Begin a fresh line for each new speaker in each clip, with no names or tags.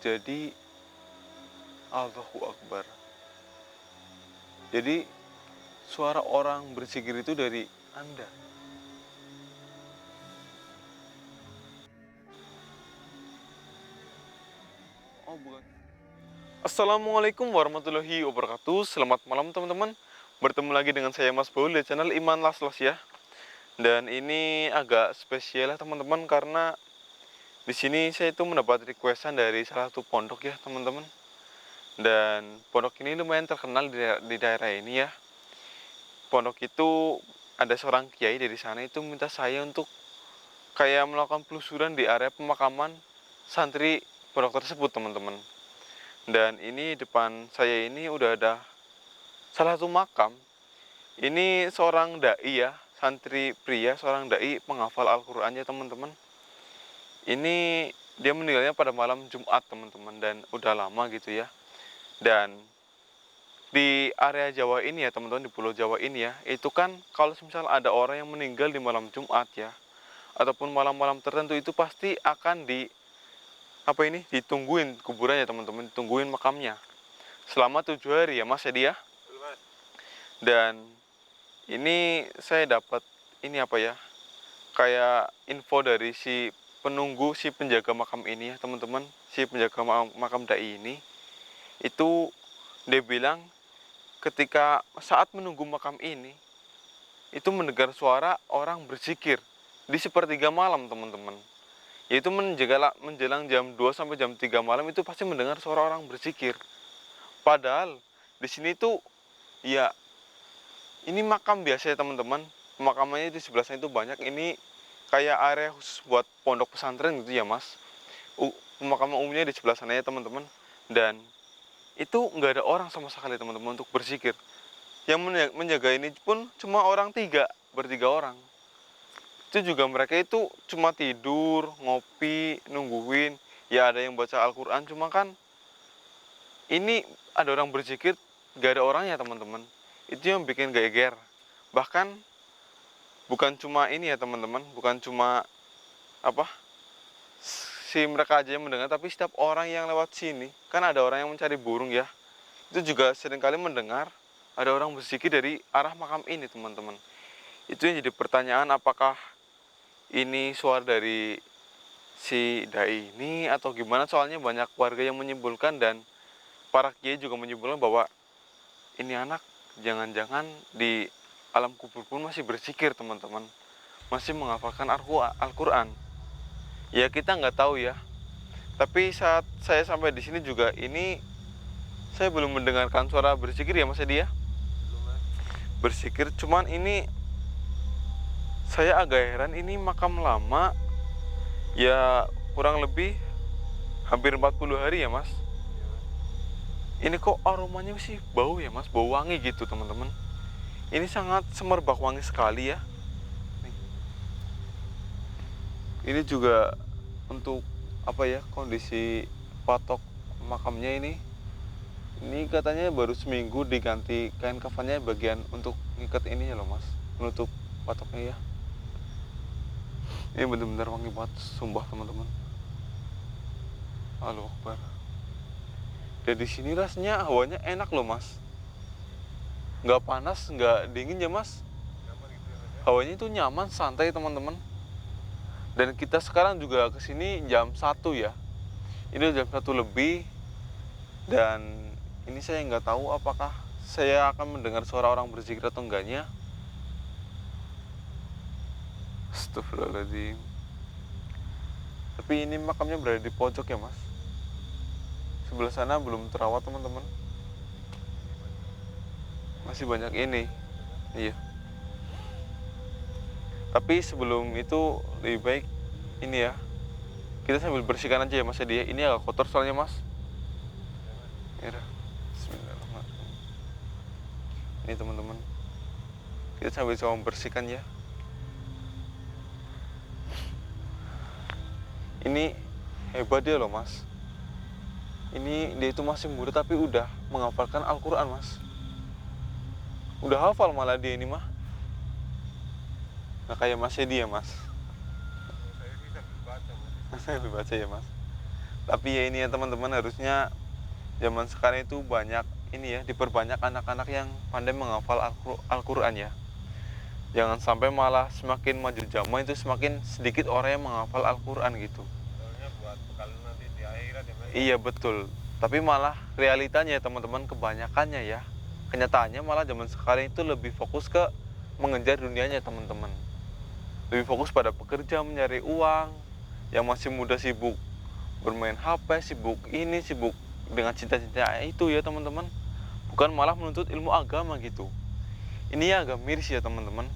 Jadi Allahu Akbar. Jadi suara orang berzikir itu dari Anda. Oh, bukan. Assalamualaikum warahmatullahi wabarakatuh. Selamat malam teman-teman. Bertemu lagi dengan saya Mas Baul di channel Iman Laslos ya. Dan ini agak spesial ya teman-teman, karena di sini saya itu mendapat requestan dari salah satu pondok ya teman-teman. Dan pondok ini lumayan terkenal di daerah ini ya. Pondok itu ada seorang kiai dari sana itu minta saya untuk kayak melakukan penelusuran di area pemakaman santri pondok tersebut teman-teman. Dan ini depan saya ini udah ada salah satu makam. Ini seorang dai ya, santri pria, seorang dai penghafal Al-Qur'an ya teman-teman. Ini dia meninggalnya pada malam Jumat teman-teman, dan udah lama gitu ya. Dan di area Jawa ini ya teman-teman, di Pulau Jawa ini ya, itu kan kalau misal ada orang yang meninggal di malam Jumat ya, ataupun malam-malam tertentu, itu pasti akan ditungguin kuburannya teman-teman, ditungguin makamnya selama 7 hari ya mas ya dia. Dan ini saya dapat kayak info dari si penunggu, si penjaga makam ini ya teman-teman, si penjaga makam dai ini. Itu dia bilang ketika saat menunggu makam ini, itu mendengar suara orang berzikir di sepertiga malam teman-teman. Yaitu menjelang jam 2 sampai jam 3 malam itu pasti mendengar suara orang berzikir. Padahal di sini tuh ya ini makam biasa ya teman-teman. Pemakamannya di sebelah sana itu banyak. Ini kayak area khusus buat pondok pesantren gitu ya mas. Pemakaman umumnya di sebelah sana ya teman-teman. Dan itu nggak ada orang sama sekali teman-teman untuk berzikir. Yang menjaga ini pun cuma bertiga orang. Itu juga mereka itu cuma tidur, ngopi, nungguin. Ya ada yang baca Al-Quran, cuma kan ini ada orang berzikir, gak ada orangnya teman-teman. Itu yang bikin geger. Bahkan bukan cuma ini ya teman-teman, bukan cuma apa si mereka aja yang mendengar, tapi setiap orang yang lewat sini, kan ada orang yang mencari burung ya, itu juga seringkali mendengar ada orang berzikir dari arah makam ini teman-teman. Itu yang jadi pertanyaan, apakah ini suara dari si dai ini atau gimana. Soalnya banyak warga yang menyimpulkan, dan para kiai juga menyimpulkan bahwa ini anak jangan-jangan di alam kubur pun masih berzikir teman-teman, masih menghafalkan Al-Quran. Ya kita nggak tahu ya. Tapi saat saya sampai di sini juga ini saya belum mendengarkan suara berzikir ya mas Edi ya. Berzikir, cuman ini saya agak heran, ini makam lama ya, kurang lebih hampir 40 hari ya mas. Ini kok aromanya sih bau ya mas, bau wangi gitu teman-teman. Ini sangat semerbak wangi sekali ya. Ini juga untuk kondisi patok makamnya ini katanya baru seminggu diganti kain kafannya, bagian untuk ngikat ini ya loh mas, menutup patoknya ya. Ini benar-benar wangi banget, sumpah teman-teman. Allahu Akbar. Dan di sini rasanya hawanya enak loh mas, nggak panas, nggak dingin ya mas. Hawanya itu nyaman, santai teman-teman. Dan kita sekarang juga kesini jam 1 ya. Ini jam 1 lebih. Dan ini saya nggak tahu apakah saya akan mendengar suara orang berzikir atau enggaknya. Astagfirullahaladzim. Tapi ini makamnya berada di pojok ya mas. Sebelah sana belum terawat teman-teman. Masih banyak ini. Iya. Tapi sebelum itu lebih baik ini ya, kita sambil bersihkan aja ya mas Edi ya. Ini agak kotor soalnya mas. Ya, bismillahirrahmanirrahim. Ini teman-teman, kita sambil coba membersihkan ya. Ini hebat dia loh mas. Ini dia itu masih muda tapi udah menghafalkan Al-Quran mas. Udah hafal malah dia ini mah. Nah kayak mas Edi ya mas. Saya bisa baca ya mas. Tapi ya ini ya teman-teman, harusnya zaman sekarang itu banyak ini ya, diperbanyak anak-anak yang pandai menghafal Al-Quran ya. Jangan sampai malah semakin maju zaman itu semakin sedikit orang yang menghafal Al-Quran gitu.
Soalnya buat bekal nanti di akhirat ya Mas.
Iya betul. Tapi malah realitanya ya teman-teman, kebanyakannya ya, kenyataannya malah zaman sekarang itu lebih fokus ke mengejar dunianya teman-teman. Lebih fokus pada pekerja, mencari uang. Yang masih muda sibuk bermain HP, sibuk ini, sibuk dengan cinta-cinta itu ya teman-teman. Bukan malah menuntut ilmu agama gitu. Ini ya agak miris ya teman-teman.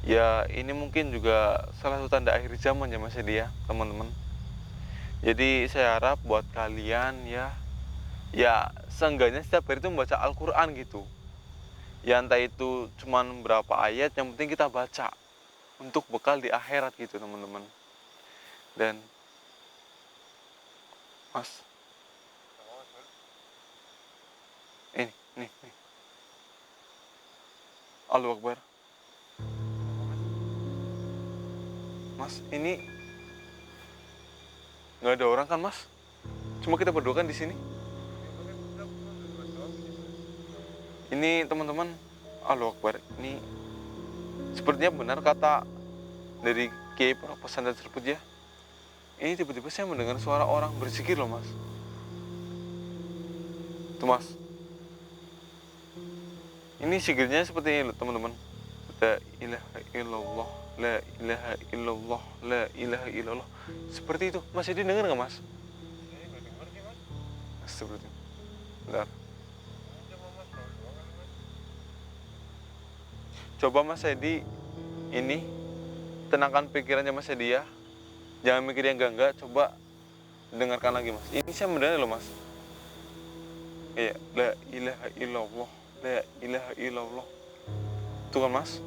Ya ini mungkin juga salah satu tanda akhir zaman ya Mas Edi ya teman-teman. Jadi saya harap buat kalian ya seenggaknya setiap hari itu membaca Al-Quran gitu. Ya entah itu cuman berapa ayat, yang penting kita baca untuk bekal di akhirat gitu teman-teman. Dan Mas,
Oh, Mas.
ini nih Allahu Akbar. Mas, ini nggak ada orang kan Mas? Cuma kita berdua kan di sini. Ini teman-teman, Allahu Akbar. Ini sepertinya benar kata dari Kiai Pondok Pesantren tersebut ya. Ini tiba-tiba saya mendengar suara orang berzikir loh Mas. Tuh Mas. Ini zikirnya seperti ini loh teman-teman. La ilaha illallah, la ilaha illallah, la ilaha illallah. Seperti itu. Mas Edi dengar nggak Mas?
Saya nggak dengar sih Mas.
Seperti itu. Bentar.
Coba Mas tahu dua kali Mas.
Coba Mas Edi ini tenangkan pikirannya Mas Edi ya. Jangan mikir yang enggak, coba dengarkan lagi Mas. Ini saya mendengar loh Mas. Iya, la ilaha illallah, la ilaha illallah. Tuh kan Mas?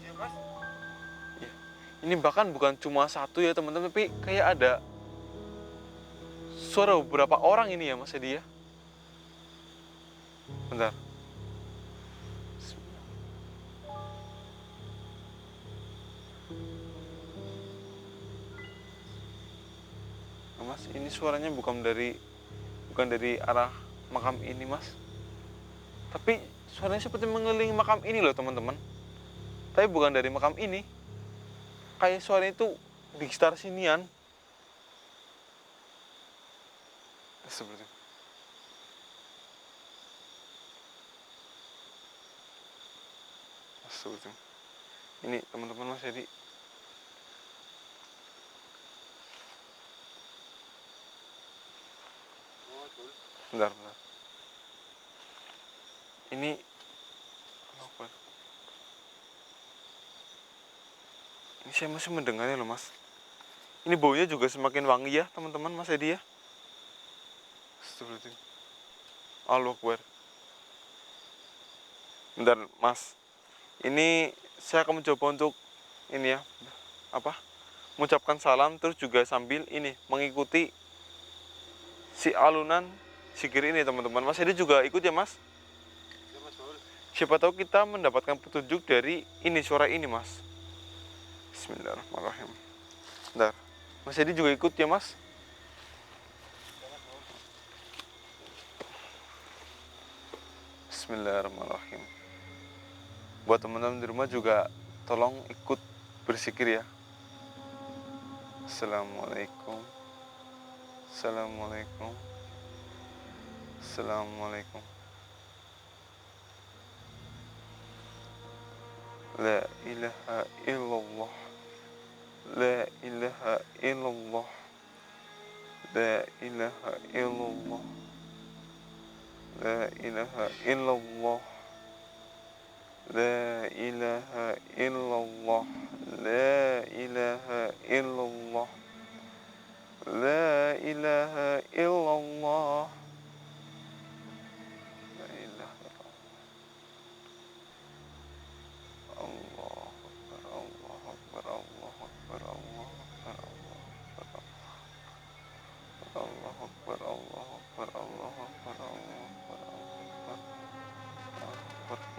Iya Mas.
Iya. Ini bahkan bukan cuma satu ya teman-teman, tapi kayak ada suara beberapa orang ini ya Mas Edi ya. Bentar. Nah, Mas, ini suaranya bukan dari arah makam ini Mas. Tapi suaranya seperti mengelilingi makam ini loh teman-teman. Tapi bukan dari makam ini. Kayak suara itu di sekitar sinian. Seperti itu. Seperti itu. Ini teman-teman Mas Edi.
Oh, betul.
Bentar. Ini apa? Ini saya masih mendengarnya loh Mas. Ini baunya juga semakin wangi ya teman-teman Mas Edi ya. Seperti itu. Allahu Akbar. Bentar Mas. Ini saya akan mencoba untuk ini ya, apa? Mengucapkan salam terus juga sambil ini mengikuti si alunan zikir ini teman-teman. Mas Edi juga ikut ya Mas?
Iya Mas, betul.
Siapa tahu kita mendapatkan petunjuk dari ini suara ini Mas. Bismillahirrahmanirrahim. Bentar. Mas Edi juga ikut ya Mas?
Iya Mas, betul.
Bismillahirrahmanirrahim. Buat teman-teman di rumah juga tolong ikut berzikir ya. Assalamualaikum. Assalamualaikum. Assalamualaikum. La ilaha illallah. La ilaha illallah. La ilaha illallah. La ilaha illallah. La ilaha illallah. La ilaha illallah. La ilaha illallah. La ilaha illallah. Allah Akbar, Allah Akbar, Allah Akbar, Allah Akbar, Allah Akbar, Allah Akbar, Allah Akbar, Allah Akbar, Allah Akbar.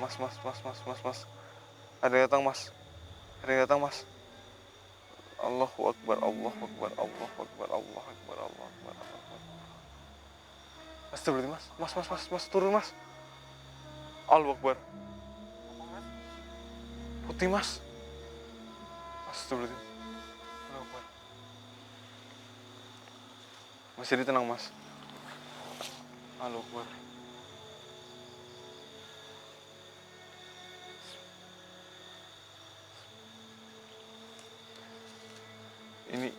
Mas. Ada yang datang Mas. Ada yang datang Mas. Allahu Akbar, Allahu Akbar, Allahu Akbar, Allahu Akbar, Allahu Akbar, Allahu Akbar. Astagfirullah, mas, turun mas. Allahu Akbar.
Apa mas?
Putih mas. Astagfirullah. Allahu Akbar. Mas jadi tenang mas. Allahu Akbar. Ini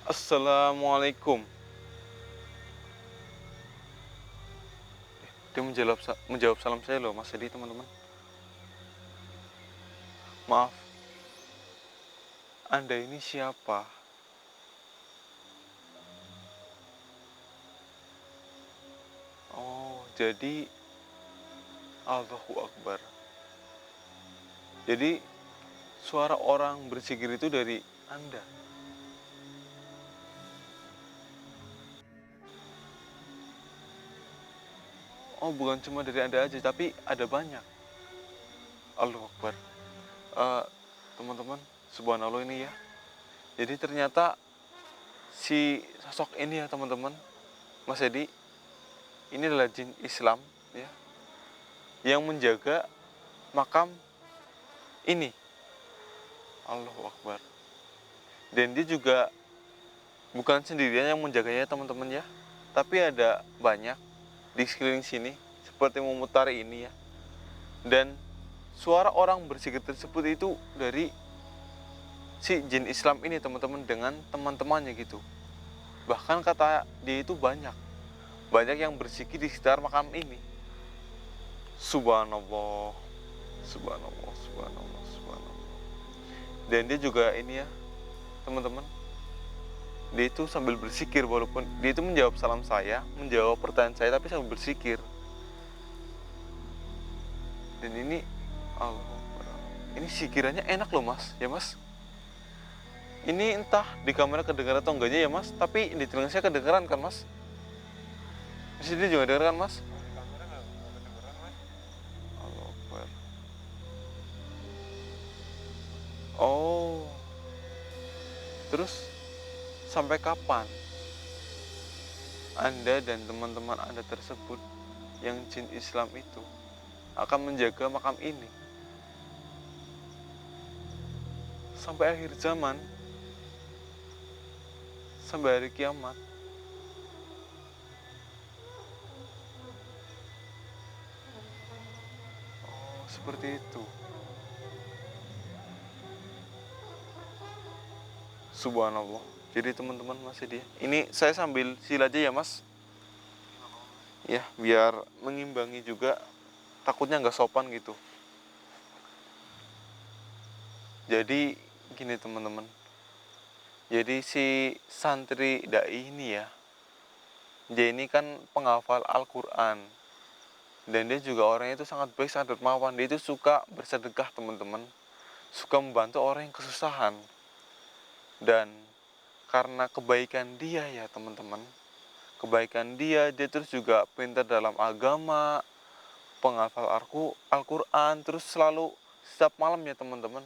Assalamualaikum. Dia menjawab salam saya loh Mas Edi, teman-teman. Maaf, Anda ini siapa? Oh, jadi Allahu Akbar. Jadi suara orang berzikir itu dari Anda. Oh, bukan cuma dari Anda aja, tapi ada banyak. Allahu Akbar. Teman-teman, subhanallah ini ya. Jadi ternyata si sosok ini ya teman-teman, Mas Edi, ini adalah jin Islam ya, yang menjaga makam ini. Allahu Akbar. Dan dia juga bukan sendirian yang menjaganya teman-teman ya, tapi ada banyak di sekeliling sini seperti memutar ini ya. Dan suara orang berzikir tersebut itu dari si jin Islam ini teman-teman dengan teman-temannya gitu. Bahkan kata dia itu banyak yang berzikir di sekitar makam ini. Subhanallah, subhanallah, subhanallah, subhanallah. Dan dia juga ini ya teman-teman, dia itu sambil berzikir, walaupun dia itu menjawab salam saya, menjawab pertanyaan saya, tapi sambil berzikir. Dan ini Allah, ini sikirannya enak loh mas, ya mas. Ini entah di kamera kedengaran atau enggaknya ya mas, tapi di telinga saya kedengaran kan mas. Di sini juga kedengaran mas.
Kalau di kamera nggak kedengeran mas.
Allah Akbar. Oh, terus sampai kapan Anda dan teman-teman Anda tersebut yang jin Islam itu akan menjaga makam ini sampai akhir zaman, sampai hari kiamat? Oh, seperti itu. Subhanallah. Jadi teman-teman masih dia. Ini saya sambil sil aja ya mas. Ya, biar mengimbangi juga. Takutnya nggak sopan gitu. Jadi gini teman-teman. Jadi si santri dai ini ya, dia ini kan penghafal Al-Quran. Dan dia juga orangnya itu sangat baik, sangat dermawan. Dia itu suka bersedekah teman-teman. Suka membantu orang yang kesusahan. Dan karena kebaikan dia ya teman-teman, kebaikan dia terus juga pintar dalam agama, penghafal Al-Quran, terus selalu setiap malam ya teman-teman.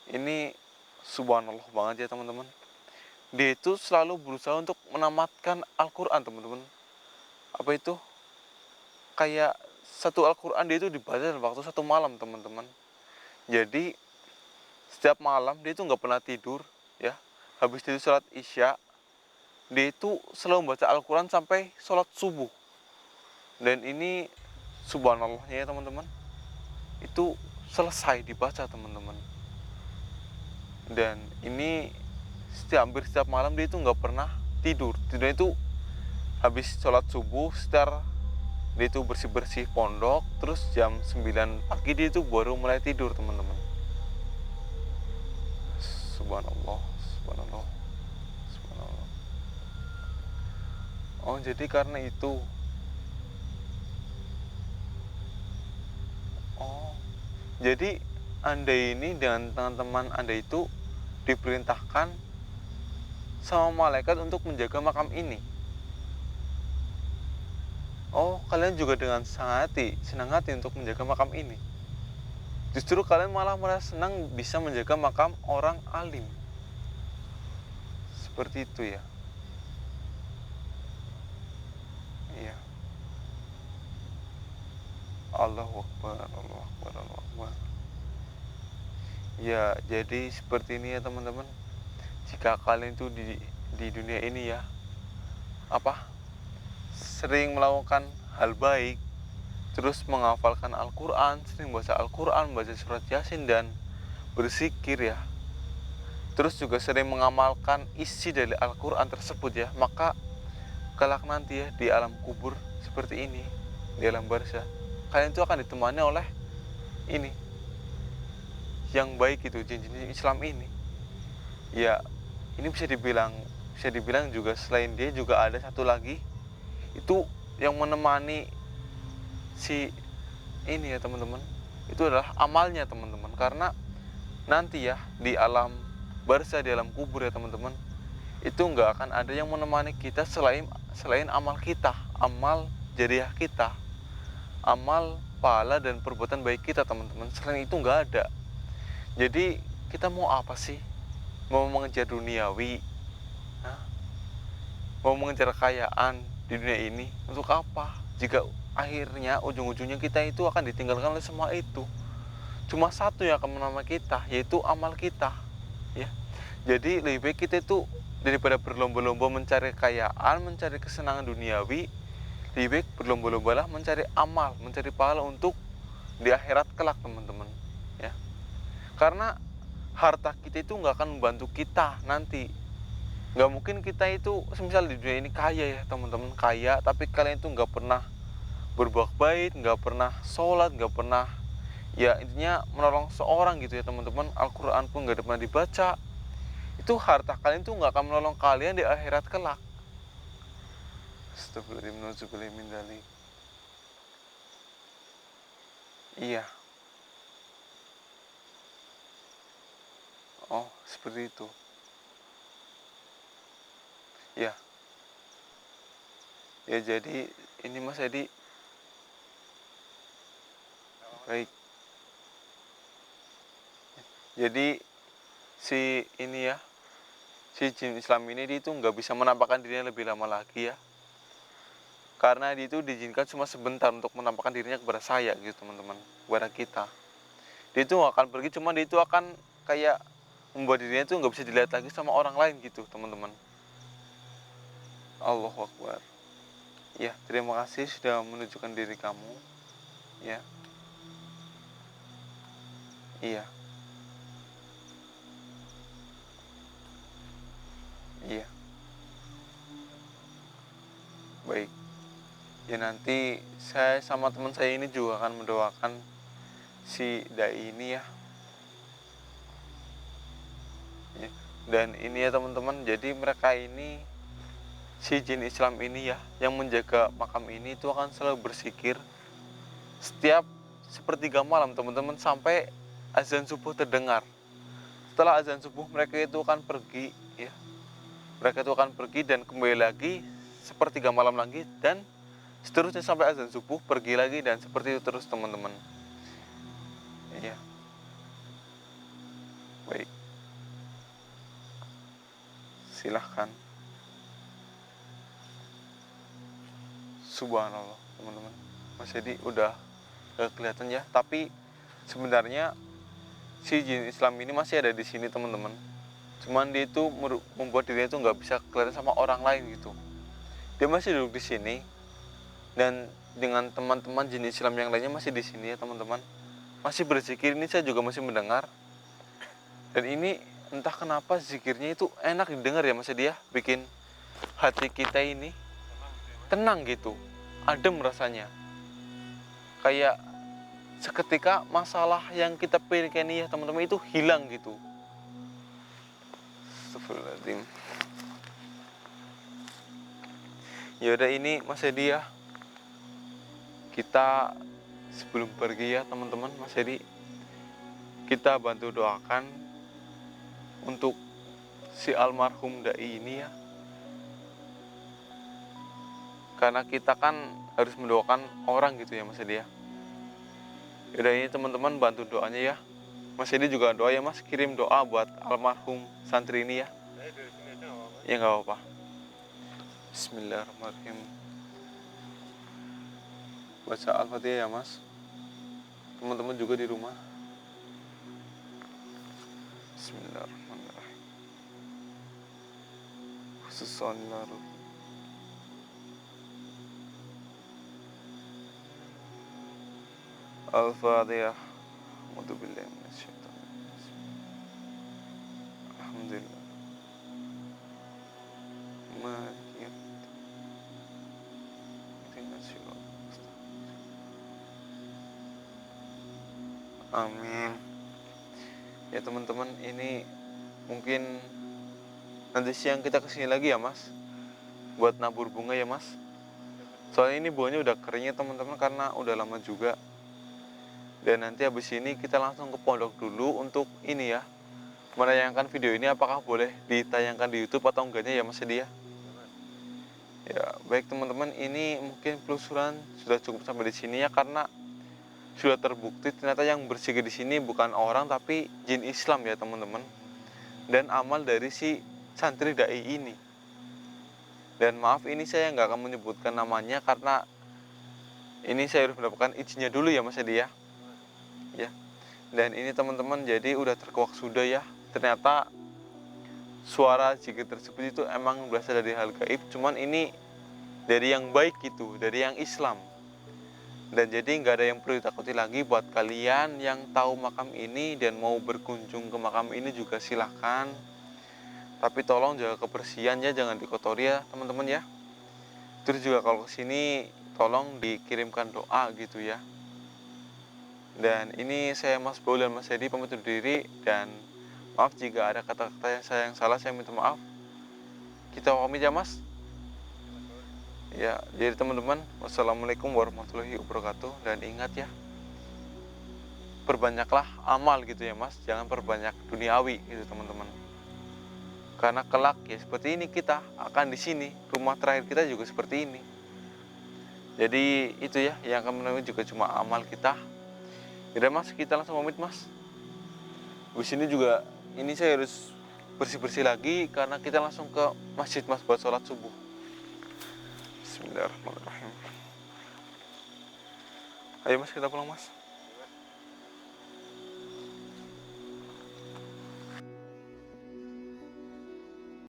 Ini subhanallah banget ya teman-teman. Dia itu selalu berusaha untuk menamatkan Al-Quran teman-teman. Apa itu? Kayak satu Al-Quran dia itu dibaca dalam waktu satu malam teman-teman. Jadi setiap malam dia itu nggak pernah tidur ya. Habis itu sholat isya, dia itu selalu membaca Al-Quran sampai sholat subuh. Dan ini subhanallahnya ya teman-teman, itu selesai dibaca teman-teman. Dan ini hampir setiap malam dia itu nggak pernah tidur. Tidurnya itu habis sholat subuh, sekitar dia itu bersih-bersih pondok, terus jam 9 pagi dia itu baru mulai tidur teman-teman. Subhanallah, subhanallah, subhanallah. Oh, jadi karena itu. Oh, jadi Anda ini dengan teman-teman Anda itu diperintahkan sama malaikat untuk menjaga makam ini. Oh, kalian juga dengan senang hati untuk menjaga makam ini. Justru kalian malah merasa senang bisa menjaga makam orang alim. Seperti itu ya. Iya. Allahu Akbar, Allahu Akbar, Allahu Akbar. Ya, jadi seperti ini ya teman-teman. Jika kalian itu di dunia ini ya, apa? Sering melakukan hal baik, terus menghafalkan Al-Qur'an, sering baca Al-Qur'an, baca surat Yasin dan berzikir ya. Terus juga sering mengamalkan isi dari Al-Qur'an tersebut ya, maka kelak nanti ya di alam kubur seperti ini, di alam barzah, kalian itu akan ditemani oleh ini yang baik itu, jin-jin Islam ini. Ya, ini bisa dibilang juga selain dia juga ada satu lagi itu yang menemani si ini ya teman-teman. Itu adalah amalnya teman-teman, karena nanti ya di alam barzah, di alam kubur ya teman-teman, itu nggak akan ada yang menemani kita selain amal kita, amal jariah kita, amal pahala dan perbuatan baik kita teman-teman. Selain itu nggak ada. Jadi kita mau apa sih? Mau mengejar duniawi? Hah? Mau mengejar kekayaan di dunia ini? Untuk apa? Jika akhirnya ujung-ujungnya kita itu akan ditinggalkan oleh semua itu. Cuma satu yang akan menemani kita, yaitu amal kita. Ya. Jadi lebih baik kita itu daripada berlomba-lomba mencari kekayaan, mencari kesenangan duniawi, lebih baik berlomba-lombalah mencari amal, mencari pahala untuk di akhirat kelak teman-teman. Ya. Karena harta kita itu nggak akan membantu kita nanti. Nggak mungkin kita itu semisal di dunia ini kaya ya teman-teman, kaya tapi kalian itu nggak pernah berbuat baik, nggak pernah sholat, nggak pernah ya intinya menolong seorang gitu ya teman-teman. Al-Quran pun nggak pernah dibaca. Itu harta kalian itu nggak akan menolong kalian di akhirat kelak. Astagfirullahaladzim. Iya. Oh, seperti itu. Ya. Ya jadi ini Mas Edi, baik. Jadi si ini ya, si jin Islam ini dia itu nggak bisa menampakkan dirinya lebih lama lagi ya. Karena dia itu diizinkan cuma sebentar untuk menampakkan dirinya kepada saya gitu teman-teman, kepada kita. Dia itu nggak akan pergi, cuma dia itu akan kayak membuat dirinya itu nggak bisa dilihat lagi sama orang lain gitu teman-teman. Allahu Akbar. Ya, terima kasih sudah menunjukkan diri kamu. Ya, iya, iya, baik. Ya nanti saya sama teman saya ini juga akan mendoakan si dai ini ya. Ya. Dan ini ya teman-teman, jadi mereka ini si jin Islam ini ya yang menjaga makam ini itu akan selalu berzikir setiap sepertiga malam teman-teman sampai azan subuh terdengar. Setelah azan subuh mereka itu akan pergi ya. Mereka itu akan pergi dan kembali lagi sepertiga malam lagi dan seterusnya sampai azan subuh pergi lagi dan seperti itu terus teman-teman. Iya, baik. Silahkan. Subhanallah teman-teman. Mas Edi udah gak kelihatan ya, tapi sebenarnya si jin Islam ini masih ada di sini teman-teman. Cuman dia itu membuat dirinya itu nggak bisa kelihatan sama orang lain gitu. Dia masih duduk di sini dan dengan teman-teman jin Islam yang lainnya masih di sini ya teman-teman. Masih berzikir, ini saya juga masih mendengar. Dan ini entah kenapa zikirnya itu enak didengar ya Mas Edi ya, bikin hati kita ini tenang gitu, adem rasanya. Kayak seketika masalah yang kita pikirkan ya teman-teman itu hilang gitu. Astagfirullahaladzim. Ya udah ini Mas Edi ya, kita sebelum pergi ya teman-teman, Mas Edi, kita bantu doakan untuk si almarhum dai ini ya. Karena kita kan harus mendoakan orang gitu ya Mas Edi ya. Yaudah, ini teman-teman bantu doanya ya. Mas Edi juga doa ya mas, kirim doa buat almarhum santri ini ya.
Dari sini aja nggak apa-apa.
Ya nggak apa-apa. Bismillahirrahmanirrahim. Baca Al-Fatihah ya mas. Teman-teman juga di rumah. Bismillahirrahmanirrahim. Khususan lalu. Al-Fatihah. A'udzubillahi minasyaitonir rajim. Alhamdulillah. Maliki yaumiddin. Ihdinas siratal mustaqim. Amin. Ya teman-teman, ini mungkin nanti siang kita kesini lagi ya mas, buat nabur bunga ya mas. Soalnya ini bunganya udah keringnya teman-teman karena udah lama juga. Dan nanti habis ini kita langsung ke pondok dulu untuk ini ya, menayangkan video ini. Apakah boleh ditayangkan di YouTube atau enggaknya ya mas Edi ya? Ya baik teman-teman, ini mungkin penelusuran sudah cukup sampai di sini ya, karena sudah terbukti ternyata yang berzikir di sini bukan orang tapi jin Islam ya teman-teman, dan amal dari si santri dai ini. Dan maaf, ini saya nggak akan menyebutkan namanya karena ini saya harus mendapatkan izinnya dulu ya mas Edi ya. Ya, dan ini teman-teman jadi udah terkuak sudah ya, ternyata suara zikir tersebut itu emang berasal dari hal gaib, cuman ini dari yang baik gitu, dari yang Islam. Dan jadi nggak ada yang perlu ditakuti lagi. Buat kalian yang tahu makam ini dan mau berkunjung ke makam ini juga silahkan, tapi tolong jaga kebersihan ya, jangan dikotori ya teman-teman ya. Terus juga kalau kesini tolong dikirimkan doa gitu ya. Dan ini saya Mas Baul dan Mas Edi pamit undur diri, dan maaf jika ada kata-kata yang salah, saya minta maaf. Kita pamit ya mas. Ya, jadi teman-teman, wassalamualaikum warahmatullahi wabarakatuh. Dan ingat ya, perbanyaklah amal gitu ya mas, jangan perbanyak duniawi gitu teman-teman. Karena kelak ya seperti ini, kita akan di sini, rumah terakhir kita juga seperti ini. Jadi itu ya, yang akan menemui juga cuma amal kita. Yaudah mas, kita langsung pamit mas. Habis ini juga, ini saya harus bersih-bersih lagi karena kita langsung ke masjid mas buat sholat subuh. Bismillahirrahmanirrahim. Ayo mas, kita pulang mas.